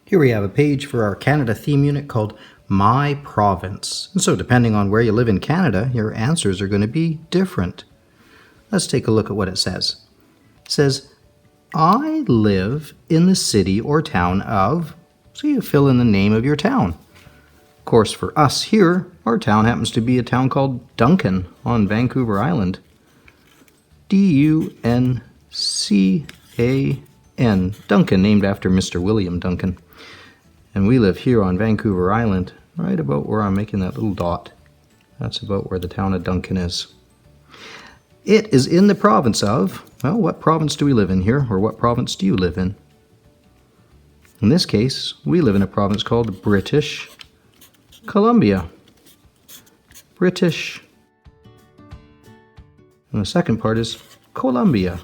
Here we have a page for our Canada theme unit called My Province. And so depending on where you live in Canada, your answers are going to be different. Let's take a look at what it says. It says, I live in the city or town of, so you fill in the name of your town. Of course, for us here, our town happens to be a town called Duncan on Vancouver Island. D-U-N-C-A-N, Duncan, named after Mr. William Duncan. And we live here on Vancouver Island, right about where I'm making that little dot. That's about where the town of Duncan is. It is in the province of, well, what province do we live in here, or what province do you live in? In this case, we live in a province called British Columbia. British. And the second part is Columbia.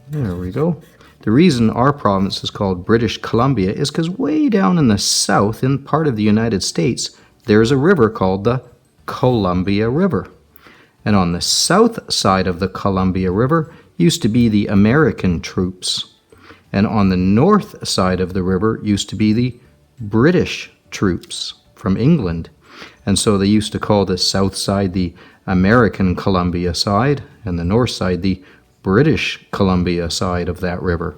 There we go. The reason our province is called British Columbia is because way down in the south, in part of the United States, there's a river called the Columbia River. And on the south side of the Columbia River used to be the American troops. And on the north side of the river used to be the British troops from England. And so they used to call the south side the American Columbia side and the north side the British Columbia side of that river.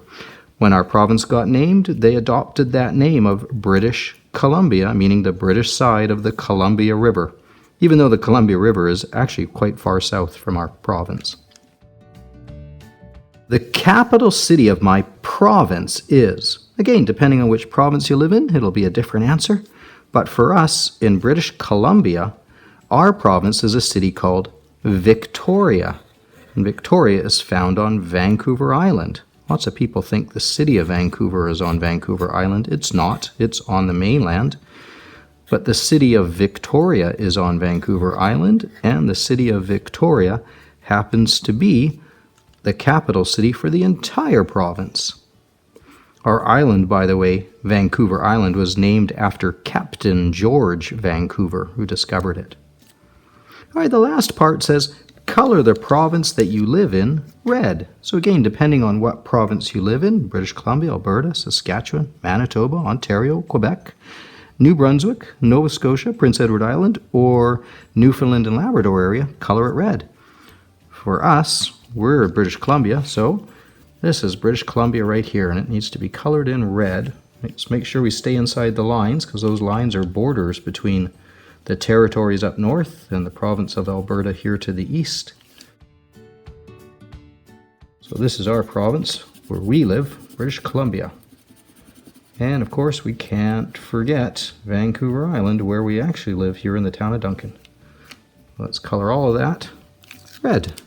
When our province got named, they adopted that name of British Columbia, meaning the British side of the Columbia River, even though the Columbia River is actually quite far south from our province. The capital city of my province is, again, depending on which province you live in, it'll be a different answer. But for us, in British Columbia, our province is a city called Victoria. And Victoria is found on Vancouver Island. Lots of people think the city of Vancouver is on Vancouver Island. It's not. It's on the mainland. But the city of Victoria is on Vancouver Island, and the city of Victoria happens to be the capital city for the entire province. Our island, by the way, Vancouver Island, was named after Captain George Vancouver, who discovered it. All right, the last part says, color the province that you live in red. So again, depending on what province you live in, British Columbia, Alberta, Saskatchewan, Manitoba, Ontario, Quebec, New Brunswick, Nova Scotia, Prince Edward Island, or Newfoundland and Labrador area, color it red. For us, we're British Columbia, so this is British Columbia right here, and it needs to be colored in red. Let's make sure we stay inside the lines, because those lines are borders between the territories up north and the province of Alberta here to the east. So this is our province where we live, British Columbia. And of course we can't forget Vancouver Island, where we actually live here in the town of Duncan. Let's color all of that red.